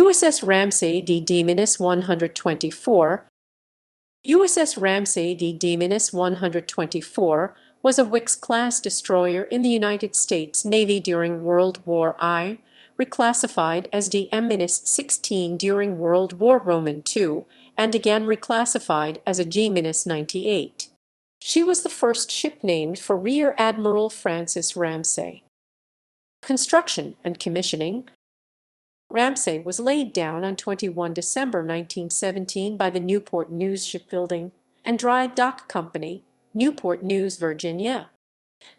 USS Ramsay DD-124. USS Ramsay DD-124 was a Wickes-class destroyer in the United States Navy during World War I, reclassified as DM-16 during World War II, and again reclassified as a G-98. She was the first ship named for Rear Admiral Francis Ramsay. Construction and commissioning. Ramsay was laid down on 21 December 1917 by the Newport News Shipbuilding and Dry Dock Company, Newport News, Virginia.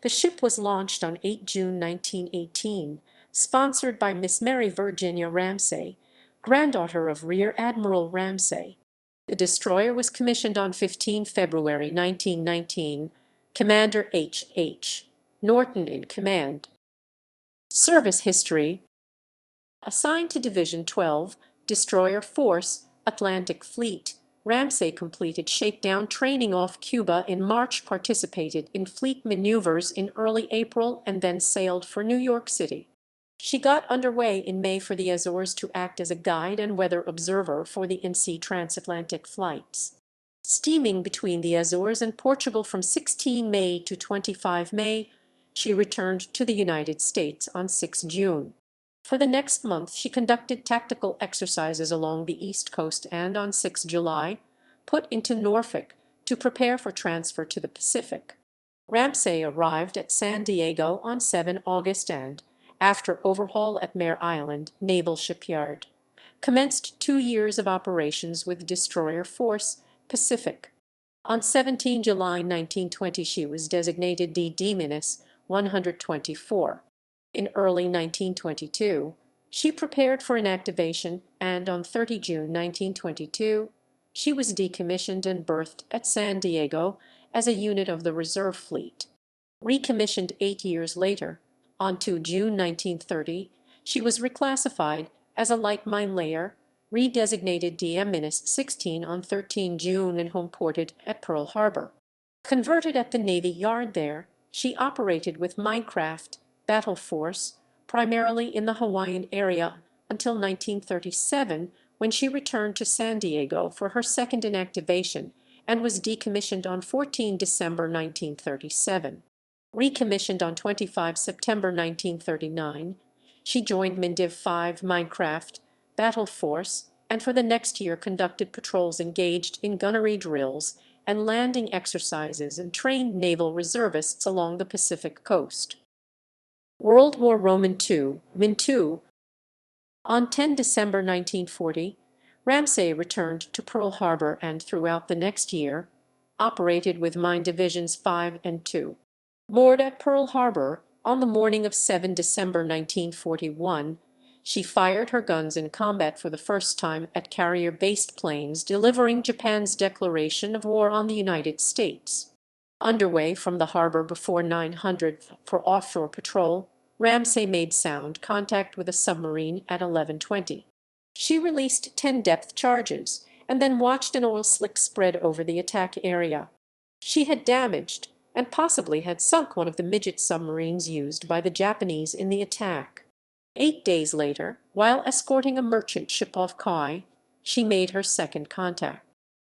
The ship was launched on 8 June 1918, sponsored by Miss Mary Virginia Ramsay, granddaughter of Rear Admiral Ramsay. The destroyer was commissioned on 15 February 1919, Commander H.H. Norton in command. Service history. Assigned to Division 12, Destroyer Force, Atlantic Fleet, Ramsay completed shakedown training off Cuba in March, participated in fleet maneuvers in early April, and then sailed for New York City. She got underway in May for the Azores to act as a guide and weather observer for the in-sea transatlantic flights. Steaming between the Azores and Portugal from 16 May to 25 May, she returned to the United States on 6 June. For the next month, she conducted tactical exercises along the East Coast and on 6 July, put into Norfolk to prepare for transfer to the Pacific. Ramsay arrived at San Diego on 7 August and, after overhaul at Mare Island Naval Shipyard, commenced 2 years of operations with Destroyer Force Pacific. On 17 July 1920, she was designated DD-124. In early 1922, she prepared for inactivation, and on 30 June 1922, she was decommissioned and berthed at San Diego as a unit of the Reserve Fleet. Recommissioned 8 years later, on 2 June 1930, she was reclassified as a light mine layer, redesignated DM-16 on 13 June and home-ported at Pearl Harbor. Converted at the Navy Yard there, she operated with minecraft battle force, primarily in the Hawaiian area, until 1937, when she returned to San Diego for her second inactivation and was decommissioned on 14 December 1937. Recommissioned on 25 September 1939, she joined MINDIV 5 Minecraft Battle Force, and for the next year conducted patrols, engaged in gunnery drills and landing exercises, and trained naval reservists along the Pacific coast. World War II, Min II. On 10 December 1940, Ramsay returned to Pearl Harbor and throughout the next year operated with Mine Divisions 5 and 2. Moored at Pearl Harbor on the morning of 7 December 1941, she fired her guns in combat for the first time at carrier-based planes, delivering Japan's declaration of war on the United States. Underway from the harbor before 900 for offshore patrol, Ramsay made sound contact with a submarine at 11:20. She released 10 depth charges and then watched an oil slick spread over the attack area. She had damaged and possibly had sunk one of the midget submarines used by the Japanese in the attack. 8 days later, while escorting a merchant ship off Kauai, she made her second contact.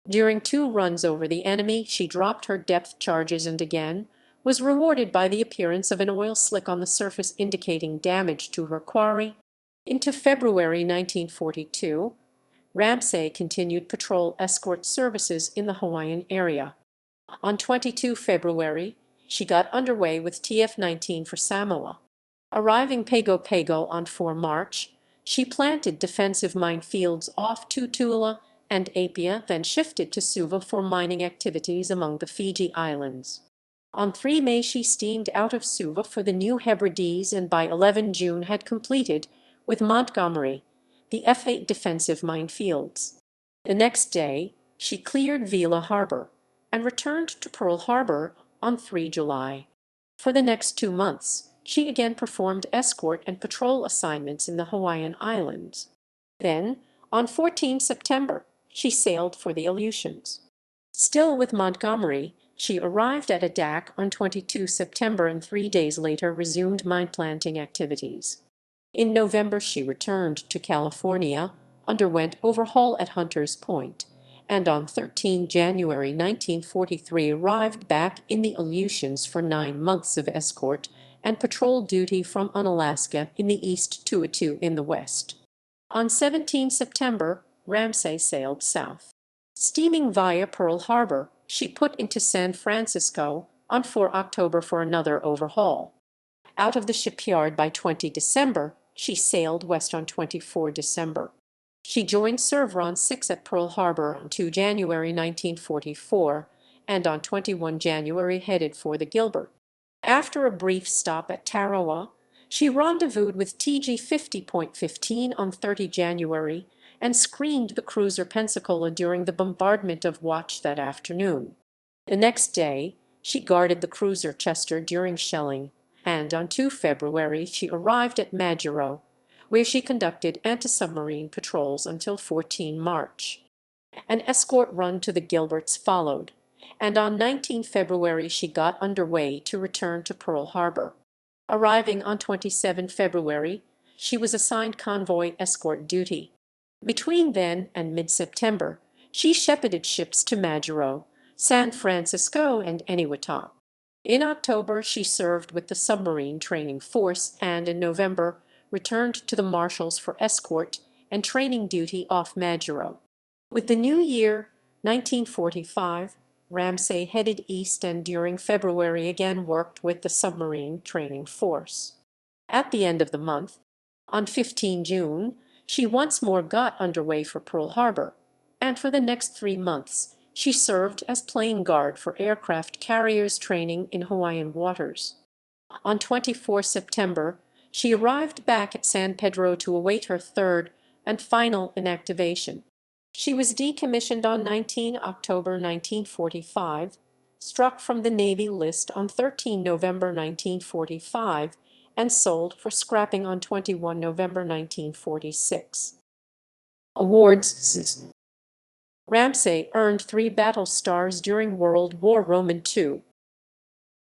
During 2 runs over the enemy, she dropped her depth charges and again was rewarded by the appearance of an oil slick on the surface indicating damage to her quarry. Into February 1942, Ramsay continued patrol escort services in the Hawaiian area. On 22 February, she got underway with TF-19 for Samoa. Arriving Pago Pago on 4 March, she planted defensive minefields off Tutuila and Apia, then shifted to Suva for mining activities among the Fiji Islands. On 3 May, she steamed out of Suva for the New Hebrides and by 11 June had completed, with Montgomery, the F-8 defensive minefields. The next day, she cleared Vila Harbor and returned to Pearl Harbor on 3 July. For the next 2 months, she again performed escort and patrol assignments in the Hawaiian Islands. Then, on 14 September, she sailed for the Aleutians. Still with Montgomery, she arrived at Adak on 22 September and 3 days later resumed mine planting activities. In November she returned to California, underwent overhaul at Hunters Point, and on 13 January 1943 arrived back in the Aleutians for 9 months of escort and patrol duty from Unalaska in the east to Attu in the west. On 17 September, Ramsay sailed south. Steaming via Pearl Harbor, she put into San Francisco on 4 October for another overhaul. Out of the shipyard by 20 December, she sailed west on 24 December. She joined Cerveron 6 at Pearl Harbor on 2 January 1944, and on 21 January headed for the Gilbert. After a brief stop at Tarawa, she rendezvoused with TG 50.15 on 30 January and screened the cruiser Pensacola during the bombardment of Watch that afternoon. The next day, she guarded the cruiser Chester during shelling, and on 2 February she arrived at Majuro, where she conducted anti-submarine patrols until 14 March. An escort run to the Gilberts followed, and on 19 February she got underway to return to Pearl Harbor. Arriving on 27 February, she was assigned convoy escort duty. Between then and mid-September, she shepherded ships to Majuro, San Francisco, and Eniwetok. In October, she served with the Submarine Training Force and in November returned to the Marshalls for escort and training duty off Majuro. With the new year, 1945, Ramsay headed east and during February again worked with the Submarine Training Force. At the end of the month, on 15 June, she once more got underway for Pearl Harbor, and for the next 3 months she served as plane guard for aircraft carriers training in Hawaiian waters. On 24 September, she arrived back at San Pedro to await her third and final inactivation. She was decommissioned on 19 October 1945, struck from the Navy list on 13 November 1945, and sold for scrapping on 21 November 1946. Awards. Ramsay earned 3 battle stars during World War II.